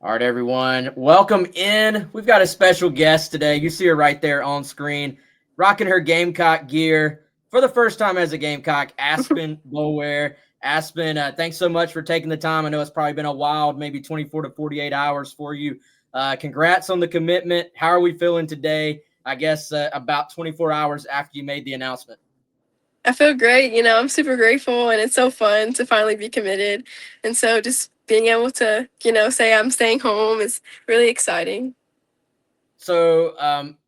All right, everyone. Welcome in. We've got a special guest today. You see her right there on screen, rocking her Gamecock gear for the first time as a Gamecock, Aspen Boulware. Aspen, thanks so much for taking the time. I know it's probably been a wild, maybe 24 to 48 hours for you. Congrats on the commitment. How are we feeling today? I guess about 24 hours after you made the announcement. I feel great. I'm super grateful and it's so fun to finally be committed. And so just being able to, say I'm staying home is really exciting. So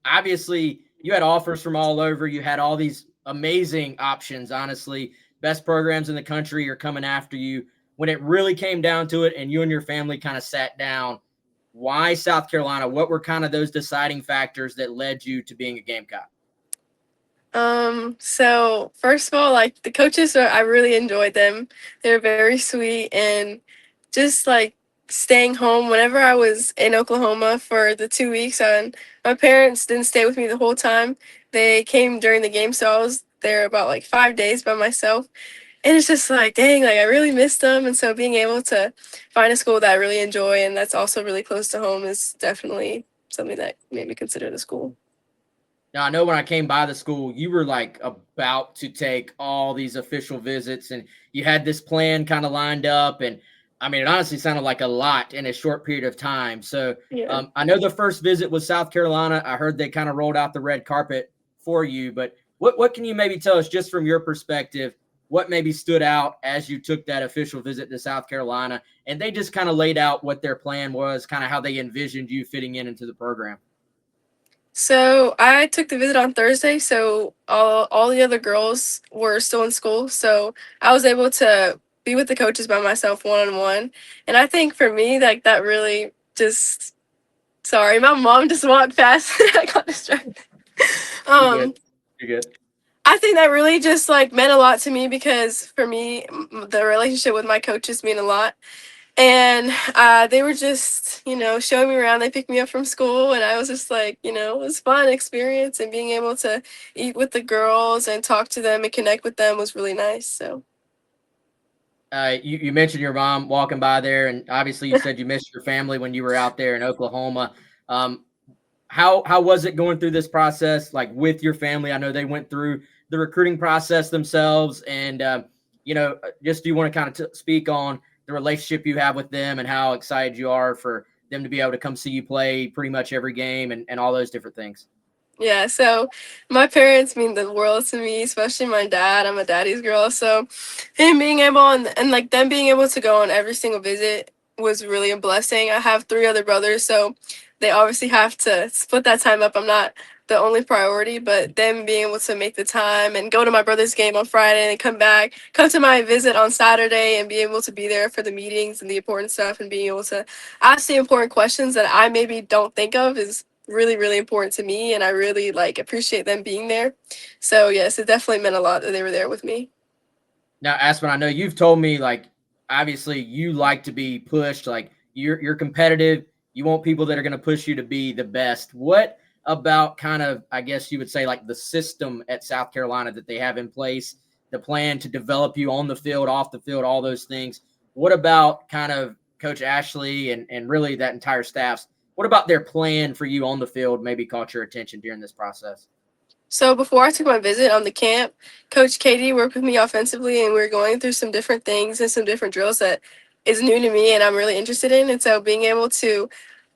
obviously, you had offers from all over. You had all these amazing options. Honestly, best programs in the country are coming after you. When it really came down to it, and you and your family kind of sat down, why South Carolina? What were kind of those deciding factors that led you to being a Gamecock? So first of all, like the coaches I really enjoyed them. They're very sweet and just like staying home whenever I was in Oklahoma for the 2 weeks and my parents didn't stay with me the whole time. They came during the game, so I was there about like 5 days by myself. And it's just like, dang, like I really missed them. And so being able to find a school that I really enjoy and that's also really close to home is definitely something that made me consider the school. Now, I know when I came by the school, you were like about to take all these official visits and you had this plan kind of lined up. And I mean, it honestly sounded like a lot in a short period of time. So Yeah. I know the first visit was South Carolina. I heard they kind of rolled out the red carpet for you. But what can you maybe tell us just from your perspective? What maybe stood out as you took that official visit to South Carolina? And they just kind of laid out what their plan was, kind of how they envisioned you fitting into the program. So I took the visit on Thursday, so all the other girls were still in school. So I was able to be with the coaches by myself one on one. And I think for me, like that really just sorry, my mom just walked past. I got distracted. You good? Um You good? I think that really just like meant a lot to me because for me, the relationship with my coaches mean a lot. And they were just, showing me around. They picked me up from school, and I was just like, it was a fun experience. And being able to eat with the girls and talk to them and connect with them was really nice. So, You mentioned your mom walking by there, and obviously you said you missed your family when you were out there in Oklahoma. Um, how was it going through this process, like with your family? I know they went through the recruiting process themselves, and just do you want to kind of speak on the relationship you have with them and how excited you are for them to be able to come see you play pretty much every game and all those different things? yeah, so my parents mean the world to me, especially my dad. I'm a daddy's girl. So, him being able and like them being able to go on every single visit was really a blessing. I have three other brothers, so they obviously have to split that time up. I'm not the only priority, but them being able to make the time and go to my brother's game on Friday and come back, come to my visit on Saturday and be able to be there for the meetings and the important stuff and being able to ask the important questions that I maybe don't think of is really, really important to me. And I really like appreciate them being there. So, yes, it definitely meant a lot that they were there with me. Now, Aspen, I know you've told me like obviously you like to be pushed, like you're competitive. You want people that are going to push you to be the best. What about kind of I guess you would say like the system at South Carolina that they have in place, the plan to develop you on the field, off the field, all those things. What about kind of Coach Ashley and really that entire staff's? What about their plan for you on the field maybe caught your attention during this process? So before I took my visit on the camp, Coach Katie worked with me offensively, and we were going through some different things and some different drills that is new to me and I'm really interested in. And so being able to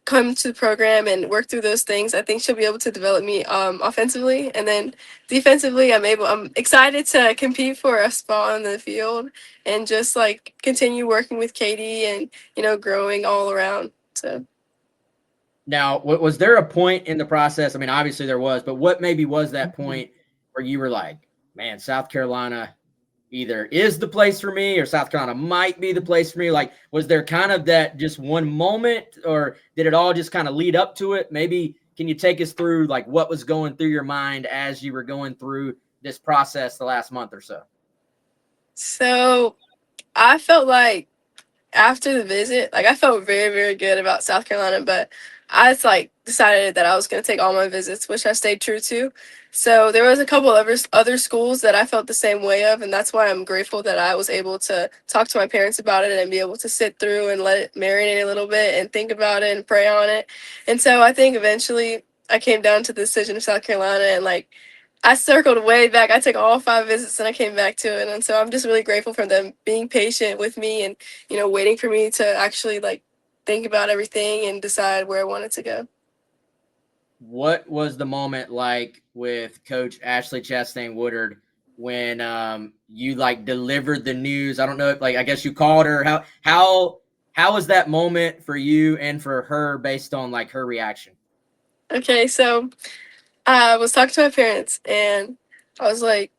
come to the program and work through those things, I think she'll be able to develop me offensively, and then defensively, I'm excited to compete for a spot on the field and just like continue working with Katie and growing all around. So. Now, was there a point in the process? I mean, obviously there was, but what maybe was that point where you were like, man, South Carolina either is the place for me or South Carolina might be the place for me? Like, was there kind of that just one moment or did it all just kind of lead up to it? Maybe can you take us through like what was going through your mind as you were going through this process the last month or so? So I felt like after the visit, like I felt very, very good about South Carolina, but I like decided that I was going to take all my visits, which I stayed true to. So there was a couple of other schools that I felt the same way of, and that's why I'm grateful that I was able to talk to my parents about it and be able to sit through and let it marinate a little bit and think about it and pray on it. And so I think eventually I came down to the decision of South Carolina, and like I circled way back. I took all 5 visits and I came back to it, and so I'm just really grateful for them being patient with me and waiting for me to actually like think about everything and decide where I wanted to go. What was the moment like with Coach Ashley Chastain Woodard when you like delivered the news? I don't know if like I guess you called her. How was that moment for you and for her based on like her reaction? Okay, so I was talking to my parents and I was like,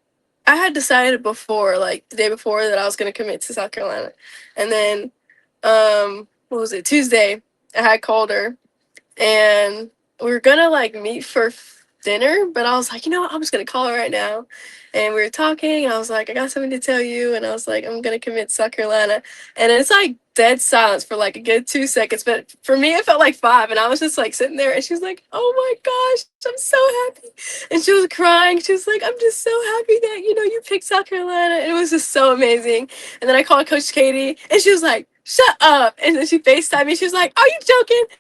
I had decided before, like the day before, that I was going to commit to South Carolina. And then, what was it, Tuesday, I had called her and we were gonna like meet for dinner, but I was like, you know what, I'm just gonna call her right now. And we were talking, and I was like, I got something to tell you, and I was like, I'm gonna commit to South Carolina, and it's like dead silence for like a good 2 seconds, but for me it felt like five, and I was just like sitting there, and she was like, oh my gosh, I'm so happy, and she was crying. She was like, I'm just so happy that you picked South Carolina, and it was just so amazing. And then I called Coach Katie, and she was like, shut up, and then she FaceTimed me. She was like, are you joking?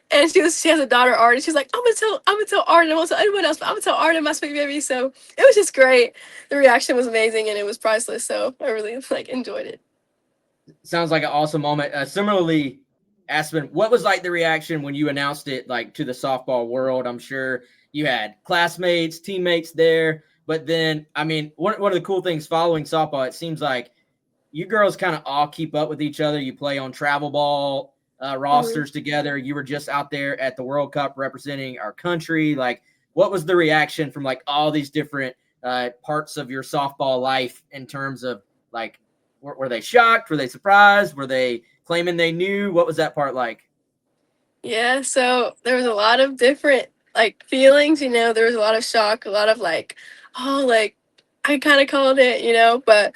And she has a daughter Arden. She's like, I'm gonna tell Arden. I won't tell anyone else, but I'm gonna tell Arden, my sweet baby. So it was just great. The reaction was amazing and it was priceless. So I really like enjoyed it. Sounds like an awesome moment. Similarly, Aspen, what was like the reaction when you announced it like to the softball world? I'm sure you had classmates, teammates there, but then I mean, one of the cool things following softball, it seems like you girls kind of all keep up with each other. You play on travel ball Hmm. rosters together. You were just out there at the World Cup representing our country. Like, what was the reaction from like all these different parts of your softball life in terms of like, were they shocked? Were they surprised? Were they claiming they knew? What was that part like? Yeah. So there was a lot of different like feelings. There was a lot of shock, a lot of like, oh, like I kind of called it. But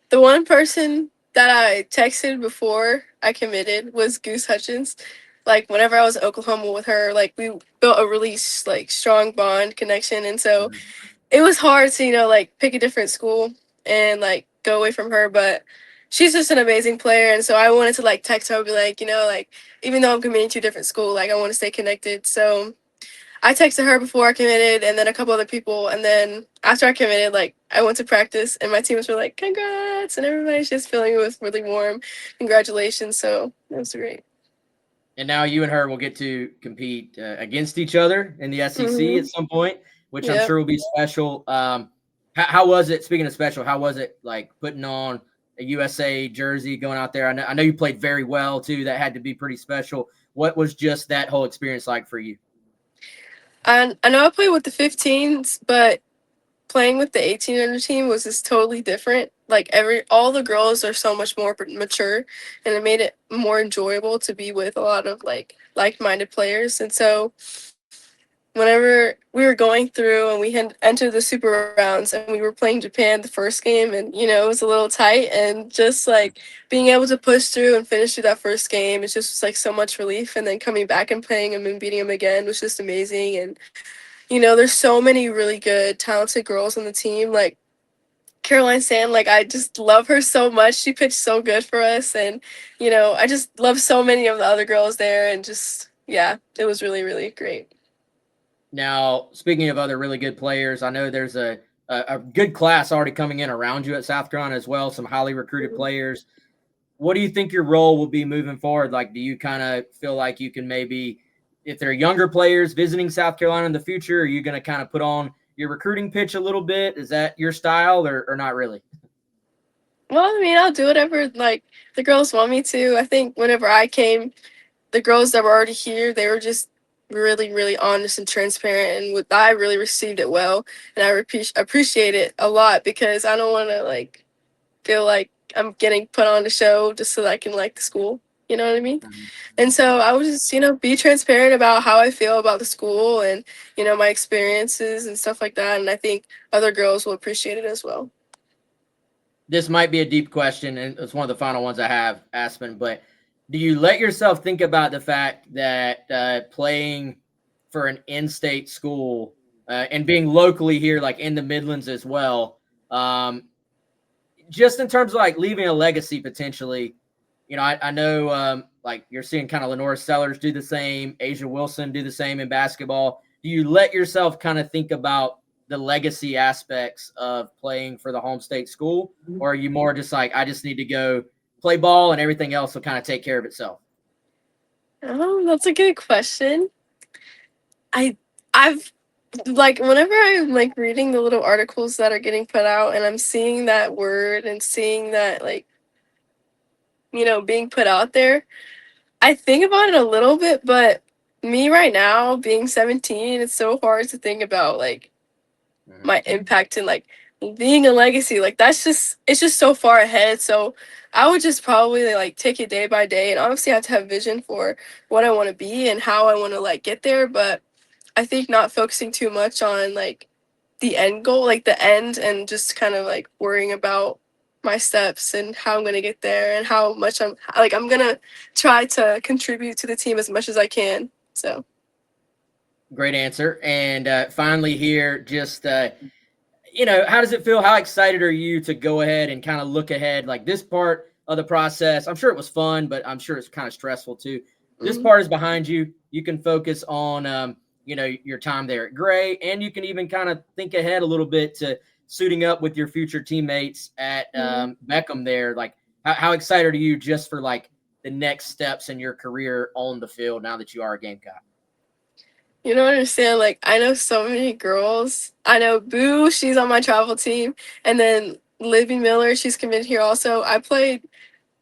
the one person that I texted before I committed was Goose Hutchins. Like whenever I was in Oklahoma with her, like we built a really like strong bond connection, and so Mhm. it was hard to like pick a different school and like go away from her. But she's just an amazing player, and so I wanted to like text her, be like, like even though I'm committing to a different school, like I want to stay connected. So I texted her before I committed, and then a couple other people, and then after I committed, like I went to practice, and my teammates were like, "Congrats!" and everybody's just filling me with really warm congratulations. So it was great. And now you and her will get to compete against each other in the SEC at Mhm. some point, which I'm Yep. sure will be special. How was it? Speaking of special, how was it like putting on a USA jersey, going out there? I know you played very well too. That had to be pretty special. What was just that whole experience like for you? And I know I played with the 15s, but playing with the 18 under team was just totally different. Like all the girls are so much more mature, and it made it more enjoyable to be with a lot of like-minded players. And so whenever we were going through and we had entered the super rounds and we were playing Japan the first game, and it was a little tight, and just like being able to push through and finish through that first game, it just was like so much relief, and then coming back and playing them and beating them again was just amazing. And there's so many really good talented girls on the team, like Caroline Sand. Like I just love her so much. She pitched so good for us, and I just love so many of the other girls there, and just yeah, it was really really great. Now, speaking of other really good players, I know there's a good class already coming in around you at South Carolina as well. Some highly recruited Mhm. players. What do you think your role will be moving forward? Like, do you kind of feel like you can maybe, if there are younger players visiting South Carolina in the future, are you going to kind of put on your recruiting pitch a little bit? Is that your style or not really? Well, I mean, I'll do whatever like the girls want me to. I think whenever I came, the girls that were already here, they were just really, really honest and transparent, and with I really received it well, and I appreciate it a lot because I don't want to like feel like I'm getting put on the show just so that I can like the school. You know what I mean? Mhm. And so I would just, be transparent about how I feel about the school and, my experiences and stuff like that. And I think other girls will appreciate it as well. This might be a deep question, and it's one of the final ones I have, Aspen, but Do you let yourself think about the fact that playing for an in-state school and being locally here, like in the Midlands as well, just in terms of like leaving a legacy potentially? I know like you're seeing kind of Lenora Sellers do the same, Asia Wilson do the same in basketball. Do you let yourself kind of think about the legacy aspects of playing for the home state school, or are you more just like, I just need to go play ball and everything else will kind of take care of itself? Oh, that's a good question. I I've like whenever I'm like reading the little articles that are getting put out and I'm seeing that word and seeing that like being put out there, I think about it a little bit, but me right now being 17, it's so hard to think about like Mhm. my impact and like being a legacy. Like it's just so far ahead. So I would just probably like take it day by day and obviously I have to have vision for what I want to be and how I want to like get there, but I think not focusing too much on like the end goal, like the end, and just kind of like worrying about my steps and how I'm gonna get there and how much I'm gonna try to contribute to the team as much as I can. So Great answer. And finally, here, just how does it feel? How excited are you to go ahead and kind of look ahead? Like this part of the process, I'm sure it was fun, but I'm sure it's kind of stressful too. This mhm. part is behind you. You can focus on, your time there at Gray, and you can even kind of think ahead a little bit to suiting up with your future teammates at Mhm. Beckham there. Like, how excited are you just for like the next steps in your career on the field now that you are a Gamecock? You don't understand. Like I know so many girls. I know Boo, she's on my travel team, and then Livy Miller, she's committed here also. I played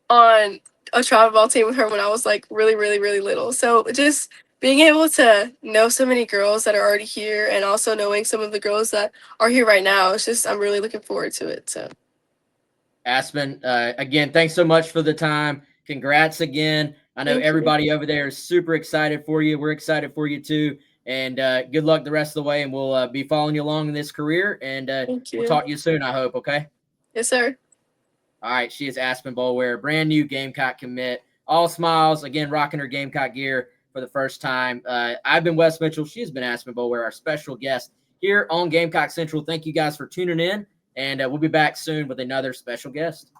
on a travel ball team with her when I was like really, really, really little. So just being able to know so many girls that are already here and also knowing some of the girls that are here right now, it's just I'm really looking forward to it. So Aspen, again, thanks so much for the time. Congrats again. I know thank you. everybody over there is super excited for you. We're excited for you too. And good luck the rest of the way. And we'll be following you along in this career. And Thank we'll you. talk to you soon, I hope. Okay. Yes, sir. All right. She is Aspen Boulware, brand new Gamecock commit. All smiles. Again, rocking her Gamecock gear for the first time. I've been Wes Mitchell. She has been Aspen Boulware, our special guest here on Gamecock Central. Thank you guys for tuning in. And we'll be back soon with another special guest.